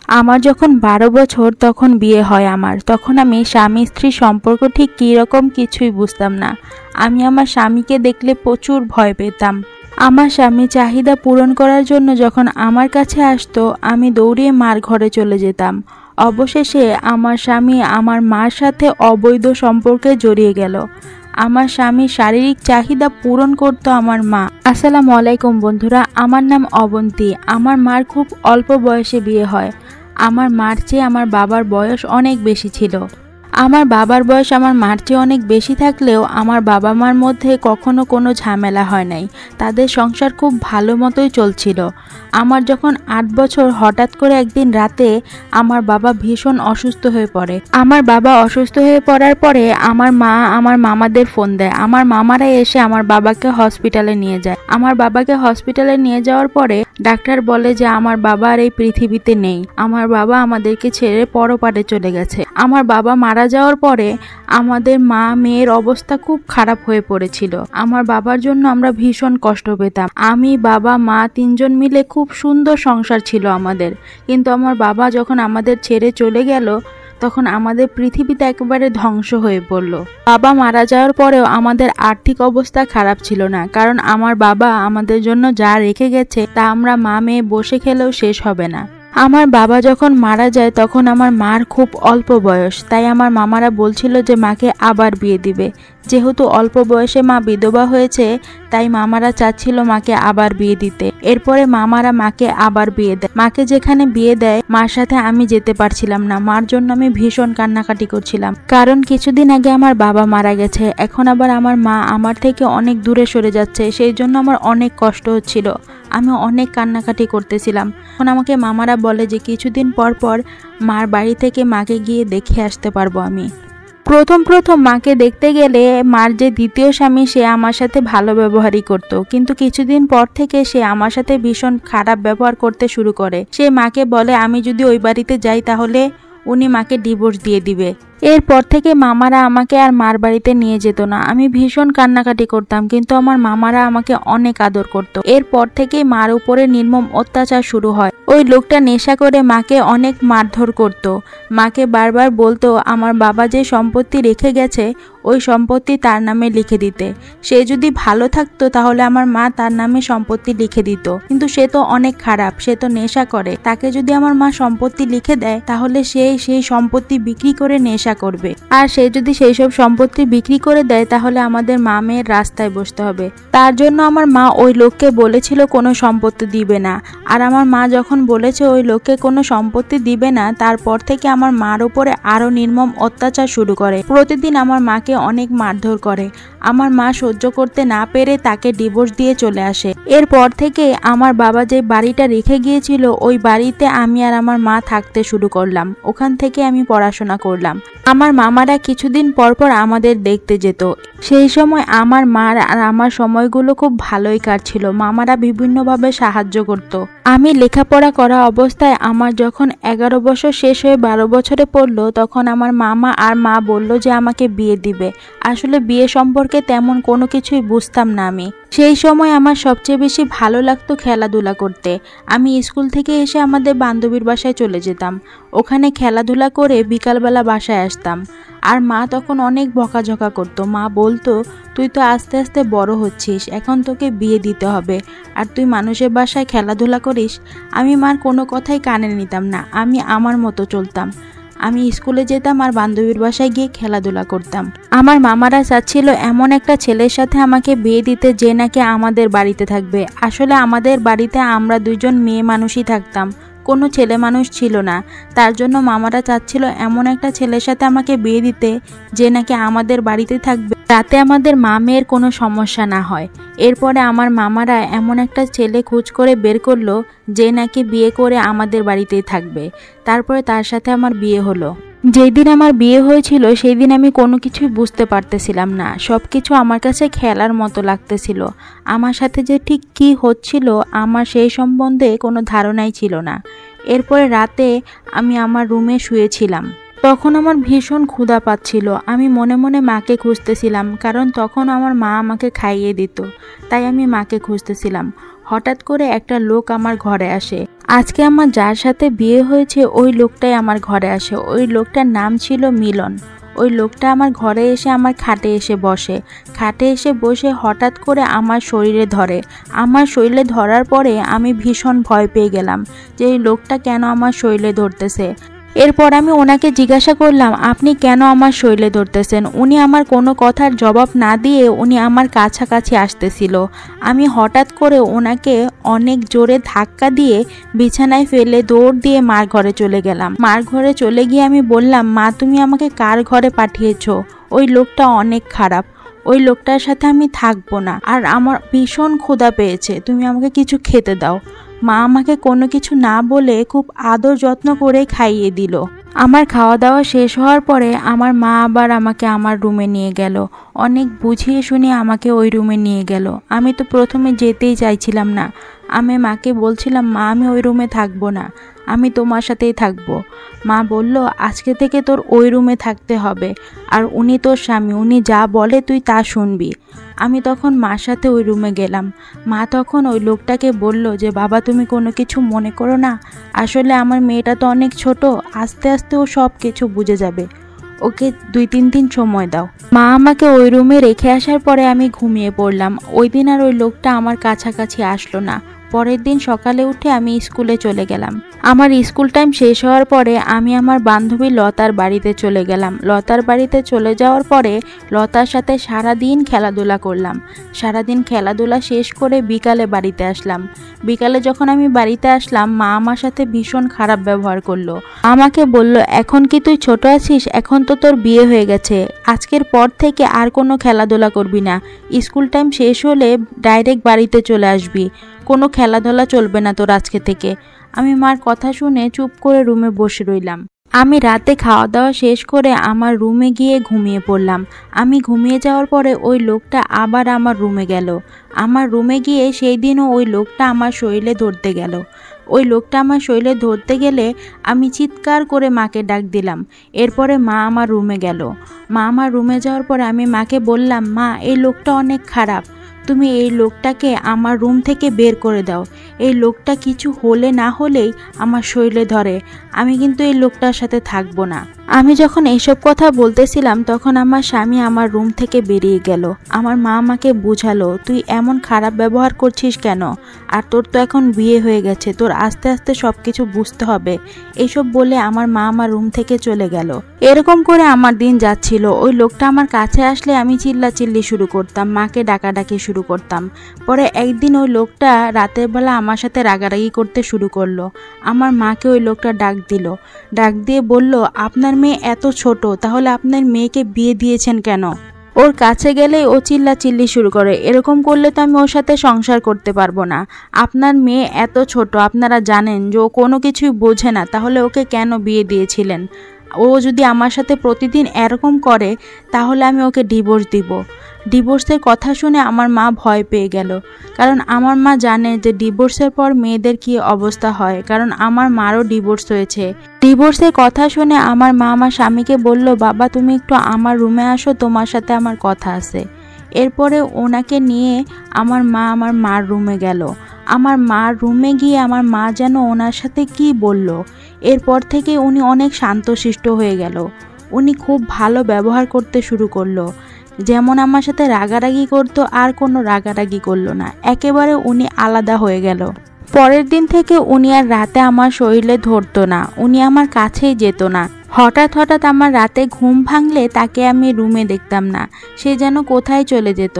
আমার যখন 12 বছর তখন বিয়ে হয় আমার। তখন আমি স্বামী স্ত্রী সম্পর্ক ঠিক কী রকম কিছুই বুঝতাম না। আমি আমার স্বামীকে দেখলে প্রচুর ভয় পেতাম। আমার স্বামী চাহিদা পূরণ করার জন্য যখন আমার কাছে আসতো আমি দৌড়িয়ে মার ঘরে চলে যেতাম। অবশেষে আমার স্বামী আমার মার সাথে অবৈধ সম্পর্কে জড়িয়ে গেল। আমার স্বামীর শারীরিক চাহিদা পূরণ করত আমার মা। আসসালামু আলাইকুম বন্ধুরা, আমার নাম অবন্তী। আমার মার খুব অল্প বয়সে বিয়ে হয়। আমার মার চেয়ে আমার বাবার বয়স অনেক বেশি ছিল। আমার বাবার বয়স আমার মার চেয়ে অনেক বেশি থাকলেও আমার বাবা মার মধ্যে কখনো কোনো ঝামেলা হয় নাই। তাদের সংসার খুব ভালো মতোই চলছিল। আমার যখন 8 বছর হঠাৎ করে একদিন রাতে আমার বাবা ভীষণ অসুস্থ হয়ে পড়ে। আমার বাবা অসুস্থ হয়ে পড়ার পরে আমার মা আমার মামাদের ফোন দেয়। আমার মামারা এসে আমার বাবাকে হসপিটালে নিয়ে যায়। আমার বাবাকে হসপিটালে নিয়ে যাওয়ার পরে ডাক্তার বলে যে আমার বাবা আর এই পৃথিবীতে নেই। আমার বাবা আমাদেরকে ছেড়ে পরপারে চলে গেছে। আমার বাবা মারা যাওয়ার পরে আমাদের মা মেয়ের অবস্থা খুব খারাপ হয়ে পড়েছিল। আমার বাবার জন্য আমরা ভীষণ কষ্ট পেতাম। আমি বাবা মা 3 জন মিলে খুব সুন্দর সংসার ছিল আমাদের। কিন্তু আমার বাবা যখন আমাদের ছেড়ে চলে গেল তখন আমাদের পৃথিবীতে একেবারে ধ্বংস হয়ে পড়ল। বাবা মারা যাওয়ার পরেও আমাদের আর্থিক অবস্থা খারাপ ছিল না, কারণ আমার বাবা আমাদের জন্য যা রেখে গেছে তা আমরা মা মেয়ে বসে খেলেও শেষ হবে না। আমার বাবা যখন মারা যায় তখন আমার মার খুব অল্প বয়স, তাই আমার মামারা বলছিল যে মাকে আবার বিয়ে দিবে। যেহেতু অল্প বয়সে মা বিধবা হয়েছে তাই মামারা চাচ্ছিল মাকে আবার বিয়ে দিতে। এরপরে মামারা মাকে আবার বিয়ে দেয়। মাকে যেখানে বিয়ে দেয় মার সাথে আমি যেতে পারছিলাম না। মার জন্য আমি ভীষণ কান্নাকাটি করছিলাম, কারণ কিছুদিন আগে আমার বাবা মারা গেছে। এখন আবার আমার মা আমার থেকে অনেক দূরে সরে যাচ্ছে, সেই জন্য আমার অনেক কষ্ট হচ্ছিল। আমি অনেক কান্নাকাটি করতেছিলাম। এখন আমাকে মামারা বলে যে কিছুদিন পর পর মার বাড়ি থেকে মাকে গিয়ে দেখে আসতে পারবো আমি। প্রথম মাকে দেখতে গেলে মার যে দ্বিতীয় স্বামী সে আমার সাথে ভালো ব্যবহারই করত, কিন্তু কিছুদিন পর থেকে সে আমার সাথে ভীষণ খারাপ ব্যবহার করতে শুরু করে। সে মাকে বলে আমি যদি ওই বাড়িতে যাই তাহলে উনি মাকে ডিভোর্স দিয়ে দিবে। এরপর থেকে মামারা আমাকে আর মার বাড়িতে নিয়ে যেত না। আমি ভীষণ কান্নাকাটি করতাম, কিন্তু আমার মামারা আমাকে অনেক আদর করত। এরপর থেকেই মার উপরে নির্মম অত্যাচার শুরু হয়। ওই লোকটা নেশা করে মাকে অনেক মারধর করত। মাকে বারবার বলতো আমার বাবা যে সম্পত্তি রেখে গেছে ওই সম্পত্তি তার নামে লিখে দিতে। সে যদি ভালো থাকতো তাহলে আমার মা তার নামে সম্পত্তি লিখে দিত, কিন্তু সে তো অনেক খারাপ, সে তো নেশা করে। তাকে যদি আমার মা সম্পত্তি লিখে দেয় তাহলে সে সেই সম্পত্তি বিক্রি করে নেশা করবে, আর সে যদি সেই সব সম্পত্তি বিক্রি করে দেয় তাহলে আমাদের মা মেয়ের রাস্তায় বসতে হবে। তার জন্য আমার মা ওই লোককে বলেছিল কোনো সম্পত্তি দিবে না। আর আমার মা যখন বলেছে ওই লোককে কোনো সম্পত্তি দিবে না, তারপর থেকে আমার মার উপরে আরো নির্মম অত্যাচার শুরু করে। প্রতিদিন আমার মাকে অনেক মারধর করে। আমার মা সহ্য করতে না পেরে তাকে ডিভোর্স দিয়ে চলে আসে। এরপর থেকে আমার বাবা যে বাড়িটা রেখে গিয়েছিল ওই বাড়িতে আমি আর আমার মা থাকতে শুরু করলাম। ওখান থেকে আমি পড়াশোনা করলাম। আমার মামারা কিছুদিন পর পর আমাদের দেখতে যেত। সেই সময় আমার মার আর আমার সময়গুলো খুব ভালোই কাটছিল। মামারা বিভিন্নভাবে সাহায্য করত। আমি লেখাপড়া করা অবস্থায় আমার যখন 11 বছর শেষ হয়ে 12 বছরে পড়লো তখন আমার মামা আর মা বলল যে আমাকে বিয়ে দিবে। আসলে বিয়ে সম্পর্কে তেমন কোনো কিছুই বুঝতাম না আমি। সেই সময় আমার সবচেয়ে বেশি ভালো লাগতো খেলাধুলা করতে। আমি স্কুল থেকে এসে আমাদের বান্ধবীর বাসায় চলে যেতাম। ওখানে খেলাধুলা করে বিকালবেলা বাসায় আসতাম। আর মা তখন অনেক বকাঝকা করতো। মা বলতো তুই তো আস্তে আস্তে বড় হচ্ছিস, এখন তোকে বিয়ে দিতে হবে, আর তুই মানুষের বাসায় খেলাধুলা করিস। আমি মার কোনো কথাই কানে নিতাম না। আমি আমার মতো চলতাম। আমি স্কুলে যেতাম আর বান্ধবীর বাসায় গিয়ে খেলাধুলা করতাম। আমার মামারা চাচ্ছিল এমন একটা ছেলের সাথে আমাকে বিয়ে দিতে যে নাকি আমাদের বাড়িতে থাকবে। আসলে আমাদের বাড়িতে আমরা 2 জন মেয়ে মানুষই থাকতাম, কোনো ছেলে মানুষ ছিল না। তার জন্য মামারা চাচ্ছিল এমন একটা ছেলের সাথে আমাকে বিয়ে দিতে যে নাকি আমাদের বাড়িতে থাকবে, যাতে আমাদের মা মেয়ের কোনো সমস্যা না হয়। এরপরে আমার মামারা এমন একটা ছেলে খোঁজ করে বের করলো যে নাকি বিয়ে করে আমাদের বাড়িতেই থাকবে। তারপরে তার সাথে আমার বিয়ে হলো। যেই দিন আমার বিয়ে হয়েছিল সেই দিন আমি কোনো কিছুই বুঝতে পারতেছিলাম না। সব কিছু আমার কাছে খেলার মতো লাগতেছিল। আমার সাথে যে ঠিক কী হচ্ছিল আমার সেই সম্বন্ধে কোনো ধারণাই ছিল না। এরপরে রাতে আমি আমার রুমে শুয়েছিলাম। তখন আমার ভীষণ ক্ষুধা পাচ্ছিল। আমি মনে মনে মাকে খুঁজতেছিলাম, কারণ তখন আমার মা আমাকে খাইয়ে দিত, তাই আমি মাকে খুঁজতেছিলাম। হঠাৎ করে একটা লোক আমার ঘরে আসে। আজকে আমার যার সাথে বিয়ে হয়েছে ওই লোকটাই আমার ঘরে আসে। ওই লোকটার নাম ছিল মিলন। ওই লোকটা আমার ঘরে এসে আমার খাটে এসে বসে। খাটে এসে বসে হঠাৎ করে আমার শরীরে ধরে। আমার শরীরে ধরার পরে আমি ভীষণ ভয় পেয়ে গেলাম যে এই লোকটা কেন আমার শরীরে ধরতেছে। এরপর আমি ওনাকে জিজ্ঞাসা করলাম, আপনি কেন আমার শরীরে ধরতেছেন? উনি আমার কোনো কথার জবাব না দিয়ে উনি আমার কাছাকাছি আসতেছিল। আমি হঠাৎ করে ওনাকে অনেক জোরে ধাক্কা দিয়ে বিছানায় ফেলে দৌড় দিয়ে মার ঘরে চলে গেলাম। মার ঘরে চলে গিয়ে আমি বললাম, মা তুমি আমাকে কার ঘরে পাঠিয়েছো? ওই লোকটা অনেক খারাপ, ওই লোকটার সাথে আমি থাকবো না, আর আমার ভীষণ ক্ষুধা পেয়েছে, তুমি আমাকে কিছু খেতে দাও। মা আমাকে কোনো কিছু না বলে খুব আদর যত্ন করে খাইয়ে দিল। আমার খাওয়া দাওয়া শেষ হওয়ার পরে আমার মা আবার আমাকে আমার রুমে নিয়ে গেল। অনেক বুঝিয়ে শুনিয়ে আমাকে ওই রুমে নিয়ে গেল। আমি তো প্রথমে যেতেই চাইছিলাম না। আমি মাকে বলছিলাম, মা আমি ওই রুমে থাকবো না, আমি তোমার সাথেই থাকবো। মা বলল, আজকে থেকে তোর ওই রুমে থাকতে হবে, আর উনি তোর স্বামী, উনি যা বলে তুই তা শুনবি। আমি তখন মার সাথে ওই রুমে গেলাম। মা তখন ওই লোকটাকে বলল যে, বাবা তুমি কোনো কিছু মনে করো না, আসলে আমার মেয়েটা তো অনেক ছোট, আস্তে আস্তে ও সব কিছু বুঝে যাবে, ওকে 2-3 দিন সময় দাও। মা আমাকে ওই রুমে রেখে আসার পরে আমি ঘুমিয়ে পড়লাম। ওই দিন আর ওই লোকটা আমার কাছাকাছি আসলো না। পরের দিন সকালে উঠে আমি স্কুলে চলে গেলাম। আমার স্কুল টাইম শেষ হওয়ার পরে আমি আমার বান্ধবী লতার বাড়িতে চলে গেলাম। লতার বাড়িতে চলে যাওয়ার পরে লতার সাথে সারাদিন খেলাধুলা করলাম। সারাদিন খেলাধুলা শেষ করে বিকালে বাড়িতে আসলাম। বিকালে যখন আমি বাড়িতে আসলাম, মা আমার সাথে ভীষণ খারাপ ব্যবহার করলো। আমাকে বলল, এখন কি তুই ছোট আছিস? এখন তো তোর বিয়ে হয়ে গেছে, আজকের পর থেকে আর কোনো খেলাধুলা করবি না, স্কুল টাইম শেষ হলে ডাইরেক্ট বাড়িতে চলে আসবি, কোনো খেলাধুলা চলবে না তোর আজকে থেকে। আমি মার কথা শুনে চুপ করে রুমে বসে রইলাম। আমি রাতে খাওয়া দাওয়া শেষ করে আমার রুমে গিয়ে ঘুমিয়ে পড়লাম। আমি ঘুমিয়ে যাওয়ার পরে ওই লোকটা আবার আমার রুমে গেল। আমার রুমে গিয়ে সেই দিনও ওই লোকটা আমার শরীরে ধরতে গেল। ওই লোকটা আমার শরীরে ধরতে গেলে আমি চিৎকার করে মাকে ডাক দিলাম। এরপরে মা আমার রুমে গেল। মা আমার রুমে যাওয়ার পরে আমি মাকে বললাম, মা এই লোকটা অনেক খারাপ, তুমি এই লোকটাকে আমার রুম থেকে বের করে দাও। এই লোকটা কিছু হলে না হলেই আমার শরীরে ধরে, আমি কিন্তু এই লোকটার সাথে থাকবো না। আমি যখন এইসব কথা বলতেছিলাম তখন আমার স্বামী আমার রুম থেকে বেরিয়ে গেল। আমার মা আমাকে বুঝালো, তুই এমন খারাপ ব্যবহার করছিস কেন? আর তোর তো এখন বিয়ে হয়ে গেছে, তোর আস্তে আস্তে সব কিছু বুঝতে হবে। এইসব বলে আমার মা আমার রুম থেকে চলে গেল। এরকম করে আমার দিন যাচ্ছিল। ওই লোকটা আমার কাছে আসলে আমি চিল্লাচিল্লি শুরু করতাম, মাকে ডাকাডাকি শুরু করতাম। পরে একদিন ওই লোকটা রাতের বেলা আমার সাথে রাগারাগি করতে শুরু করলো। আমার মাকে ওই লোকটা ডাক দিল। ডাক দিয়ে বলল, আপনার মেয়ে এত ছোট, তাহলে আপনার মেয়েকে বিয়ে দিয়েছেন কেন? ওর কাছে গেলেই ও চিল্লাচিল্লি শুরু করে, এরকম করলে তো আমি ওর সাথে সংসার করতে পারবো না। আপনার মেয়ে এত ছোট, আপনারা জানেন যে ও কোনো কিছুই বোঝে না, তাহলে ওকে কেন বিয়ে দিয়েছিলেন? ও যদি আমার সাথে প্রতিদিন এরকম করে তাহলে আমি ওকে ডিভোর্স দিব। ডিভোর্সের কথা শুনে আমার মা ভয় পেয়ে গেল, কারণ আমার মা জানে যে ডিভোর্সের পর মেয়েদের কি অবস্থা হয়, কারণ আমার মারও ডিভোর্স হয়েছে। ডিভোর্সের কথা শুনে আমার মা আমার স্বামীকে বলল, বাবা তুমি একটু আমার রুমে আসো, তোমার সাথে আমার কথা আছে। এরপরে ওনাকে নিয়ে আমার মা আমার মার রুমে গেল। আমার মার রুমে গিয়ে আমার মা যেন ওনার সাথে কি বলল। এরপর থেকে উনি অনেক শান্তশিষ্ট হয়ে গেল। উনি খুব ভালো ব্যবহার করতে শুরু করলো। যেমন আমার সাথে রাগারাগি করতো আর কোনো রাগারাগি করলো না, একেবারে উনি আলাদা হয়ে গেল। পরের দিন থেকে উনি আর রাতে আমার শরীরে ধরতো না, উনি আমার কাছেই যেত না। হঠাৎ হঠাৎ আমার রাতে ঘুম ভাঙলে তাকে আমি রুমে দেখতাম না, সে যেন কোথায় চলে যেত।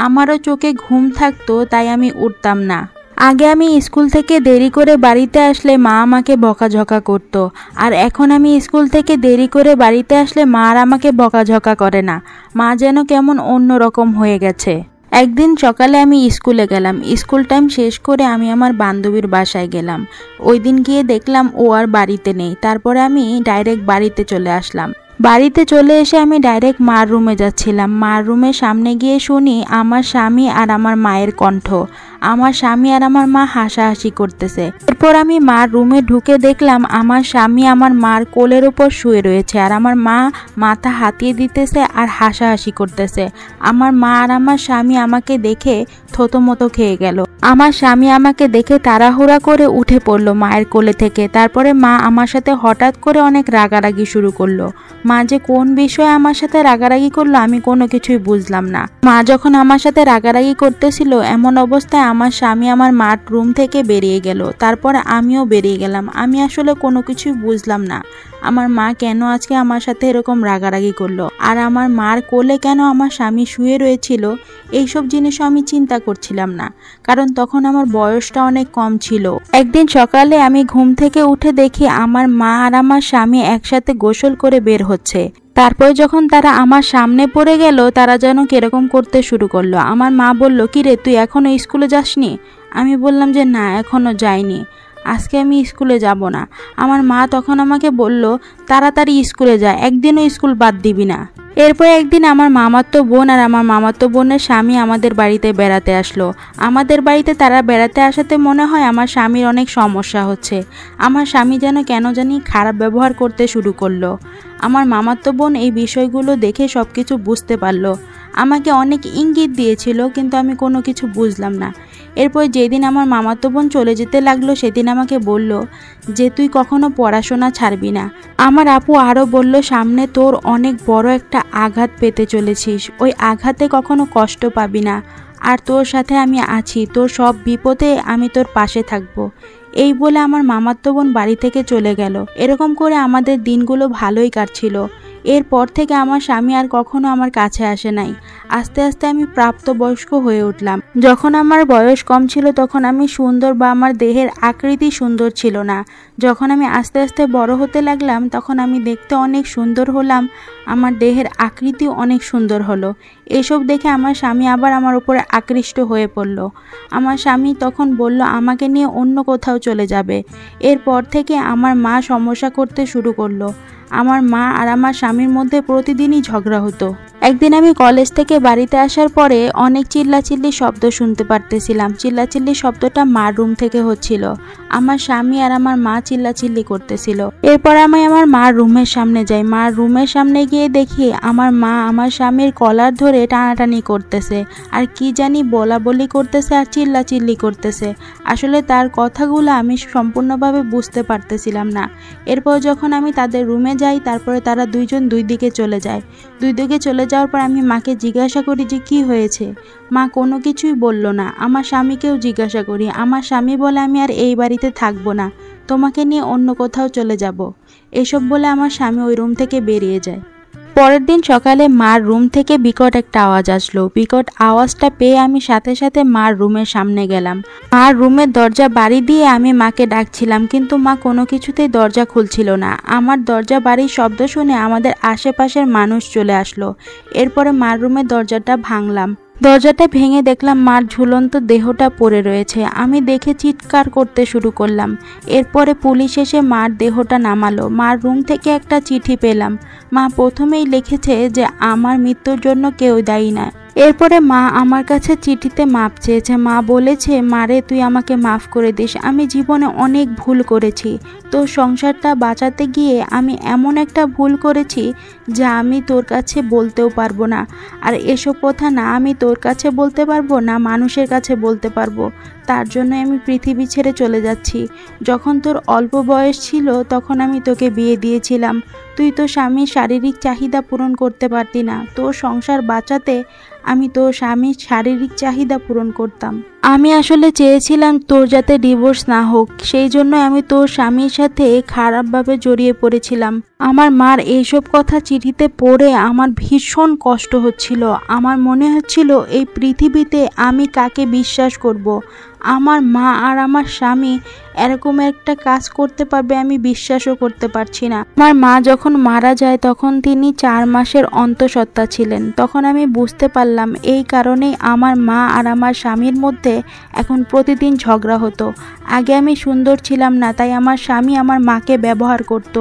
আমারও চোখে ঘুম থাকতো, তাই আমি উঠতাম না। আগে আমি স্কুল থেকে দেরি করে বাড়িতে আসলে মা আমাকে বকাঝকা করতো, আর এখন আমি স্কুল থেকে দেরি করে বাড়িতে আসলে মা আর আমাকে বকাঝকা করে না। মা যেন কেমন অন্যরকম হয়ে গেছে। একদিন সকালে আমি স্কুলে গেলাম। স্কুল টাইম শেষ করে আমি আমার বান্ধবীর বাসায় গেলাম। ওই দিন গিয়ে দেখলাম ও আর বাড়িতে নেই। তারপরে আমি ডাইরেক্ট বাড়িতে চলে আসলাম। বাড়িতে চলে এসে আমি ডাইরেক্ট মার রুমে যাচ্ছিলাম। মার রুমের সামনে গিয়ে শুনি আমার স্বামী আর আমার মায়ের কণ্ঠ। আমার স্বামী আর আমার মা হাসাহাসি করতেছে। এরপর আমি মার রুমে ঢুকে দেখলাম আমার স্বামী আমার মার কোলের উপর শুয়ে রয়েছে, আর আমার মা মাথা হাতিয়ে দিতেছে আর হাসাহাসি করতেছে। আমার মা আর আমার স্বামী আমাকে দেখে থতমত খেয়ে গেল। আমার স্বামী আমাকে দেখে তাড়াহুড়া করে উঠে পড়ল মায়ের কোলে থেকে। তারপরে মা আমার সাথে হঠাৎ করে অনেক রাগারাগি শুরু করলো। মা যে কোন বিষয়ে আমার সাথে রাগারাগি করলো আমি কোনো কিছুই বুঝলাম না। মা যখন আমার সাথে রাগারাগি করতেছিল এমন অবস্থায় আমার স্বামী আমার মার রুম থেকে বেরিয়ে গেল। তারপর আমিও বেরিয়ে গেলাম। আমি আসলে কোনো কিছুই বুঝলাম না আমার মা কেন আজকে আমার সাথে এরকম রাগারাগি করলো, আর আমার মার কোলে কেন আমার স্বামী শুয়ে রয়েছিল। এইসব জিনিসও আমি চিন্তা করছিলাম না, কারণ তখন আমার বয়সটা অনেক কম ছিল। একদিন সকালে আমি ঘুম থেকে উঠে দেখি আমার মা আর আমার স্বামী একসাথে গোসল করে বের হচ্ছে। তারপরে যখন তারা আমার সামনে পড়ে গেল তারা যেন কিরকম করতে শুরু করলো। আমার মা বলল, কিরে তুই এখনো স্কুলে যাসনি? আমি বললাম যে না, এখনো যাইনি, আজকে আমি স্কুলে যাব না। আমার মা তখন আমাকে বলল, তাড়াতাড়ি স্কুলে যা, একদিনও স্কুল বাদ দিবি না। এরপর একদিন আমার মামাতো বোন আর আমার মামাতো বোনের স্বামী আমাদের বাড়িতে বেড়াতে আসলো। আমাদের বাড়িতে তারা বেড়াতে আসাতে মনে হয় আমার স্বামীর অনেক সমস্যা হচ্ছে। আমার স্বামী যেন কেন জানি খারাপ ব্যবহার করতে শুরু করলো। আমার মামাতো বোন এই বিষয়গুলো দেখে সব কিছু বুঝতে পারলো। আমাকে অনেক ইঙ্গিত দিয়েছিল, কিন্তু আমি কোনো কিছু বুঝলাম না। এরপর যেদিন আমার মামাতো বোন চলে যেতে লাগলো সেদিন আমাকে বলল যে তুই কখনো পড়াশোনা ছাড়বি না। আমার আপু আরও বলল, সামনে তোর অনেক বড় একটা আঘাত পেতে চলেছিস, ওই আঘাতে কখনো কষ্ট পাবি না, আর তোর সাথে আমি আছি, তোর সব বিপদে আমি তোর পাশে থাকবো। এই বলে আমার মামাতো বোন বাড়ি থেকে চলে গেল। এরকম করে আমাদের দিনগুলো ভালোই কাটছিল। এরপর থেকে আমার স্বামী আর কখনো আমার কাছে আসে নাই। আস্তে আস্তে আমি প্রাপ্তবয়স্ক হয়ে উঠলাম। যখন আমার বয়স কম ছিল তখন আমি সুন্দর বা আমার দেহের আকৃতি সুন্দর ছিল না। যখন আমি আস্তে আস্তে বড় হতে লাগলাম তখন আমি দেখতে অনেক সুন্দর হলাম, আমার দেহের আকৃতি অনেক সুন্দর হলো। এসব দেখে আমার স্বামী আবার আমার উপরে আকৃষ্ট হয়ে পড়ল। আমার স্বামী তখন বলল আমাকে নিয়ে অন্য কোথাও চলে যাবে। এরপর থেকে আমার মা সমস্যা করতে শুরু করলো। আমার মা আর আমার স্বামীর মধ্যে প্রতিদিনই ঝগড়া হতো। একদিন আমি কলেজ থেকে বাড়িতে আসার পরে অনেক চিল্লাচিল্লি শব্দ শুনতে পারতেছিলাম। চিল্লাচিল্লি শব্দটা মার রুম থেকে হচ্ছিল। আমার স্বামী আর আমার মা চিল্লাচিল্লি করতেছিল। এরপর আমি আমার মার রুমের সামনে যাই। মার রুমের সামনে গিয়ে দেখি আমার মা আমার স্বামীর কলার ধরে টানাটানি করতেছে, আর কি জানি বলা বলি করতেছে আর চিল্লাচিল্লি করতেছে। আসলে তার কথাগুলো আমি সম্পূর্ণভাবে বুঝতে পারতেছিলাম না। এরপর যখন আমি তাদের রুমে যাই তারপরে তারা দুইজন দুই দিকে চলে যায়। দুই দিকে চলে যাওয়ার পর আমি মাকে জিজ্ঞাসা করি যে কি হয়েছে। মা কোনো কিছুই বলল না। আমার স্বামীকেও জিজ্ঞাসা করি। আমার স্বামী বলে আমি আর এই বাড়িতে থাকবো না, তোমাকে নিয়ে অন্য কোথাও চলে যাব। এসব বলে আমার স্বামী ওই রুম থেকে বেরিয়ে যায়। পরের দিন সকালে মার রুম থেকে বিকট একটা আওয়াজ আসলো। বিকট আওয়াজটা পেয়ে আমি সাথে সাথে মার রুমের সামনে গেলাম। মার রুমের দরজা বাড়ি দিয়ে আমি মাকে ডাকছিলাম, কিন্তু মা কোনো কিছুতেই দরজা খুলছিল না। আমার দরজা বাড়ির শব্দ শুনে আমাদের আশেপাশের মানুষ চলে আসলো। এরপরে মার রুমের দরজাটা ভাঙলাম। দরজাটা ভেঙে দেখলাম মার ঝুলন্ত দেহটা পড়ে রয়েছে। আমি দেখে চিৎকার করতে শুরু করলাম। এরপরে পুলিশ এসে মার দেহটা নামালো। মার রুম থেকে একটা চিঠি পেলাম। মা প্রথমেই লিখেছে যে আমার মৃত্যুর জন্য কেউ দায়ী না। এরপরে মা আমার কাছে চিঠিতে মাপ চেয়েছে। মা বলেছে, মারে তুই আমাকে মাফ করে দিস, আমি জীবনে অনেক ভুল করেছি। তোর সংসারটা বাঁচাতে গিয়ে আমি এমন একটা ভুল করেছি যা আমি তোর কাছে বলতেও পারবো না। আর এসব কথা না আমি তোর কাছে বলতে পারবো না মানুষের কাছে বলতে পারবো। তার জন্য আমি পৃথিবী ছেড়ে চলে যাচ্ছি। যখন তোর অল্প বয়স ছিল তখন আমি তোকে বিয়ে দিয়েছিলাম। তুই তো স্বামীর শারীরিক চাহিদা পূরণ করতে পারতি না। তোর সংসার বাঁচাতে আমি তোর স্বামীর শারীরিক চাহিদা পূরণ করতাম। আমি আসলে চেয়েছিলাম তোর যাতে ডিভোর্স না হোক, সেই জন্য আমি তোর স্বামীর সাথে খারাপভাবে জড়িয়ে পড়েছিলাম। আমার মার এইসব কথা চিঠিতে পড়ে আমার ভীষণ কষ্ট হচ্ছিল। আমার মনে হচ্ছিল এই পৃথিবীতে আমি কাকে বিশ্বাস করব। আমার মা আর আমার স্বামী এরকম একটা কাজ করতে পারবে আমি বিশ্বাসও করতে পারছি না। আমার মা যখন মারা যায় তখন তিনি 4 মাসের অন্তঃসত্ত্বা ছিলেন। তখন আমি বুঝতে পারলাম এই কারণেই আমার মা আর আমার স্বামীর মধ্যে এখন প্রতিদিন ঝগড়া হতো। আগে আমি সুন্দর ছিলাম না, তাই আমার স্বামী আমার মাকে ব্যবহার করত।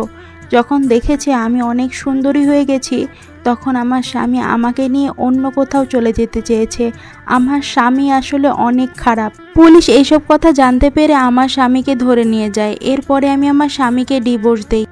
যখন দেখেছে আমি অনেক সুন্দরী হয়ে গেছি তখন আমার স্বামী আমাকে নিয়ে অন্য কোথাও চলে যেতে চেয়েছে। আমার স্বামী আসলে অনেক খারাপ। পুলিশ এইসব কথা জানতে পেরে আমার স্বামীকে ধরে নিয়ে যায়। এরপরে আমি আমার স্বামীকে ডিভোর্স দেই।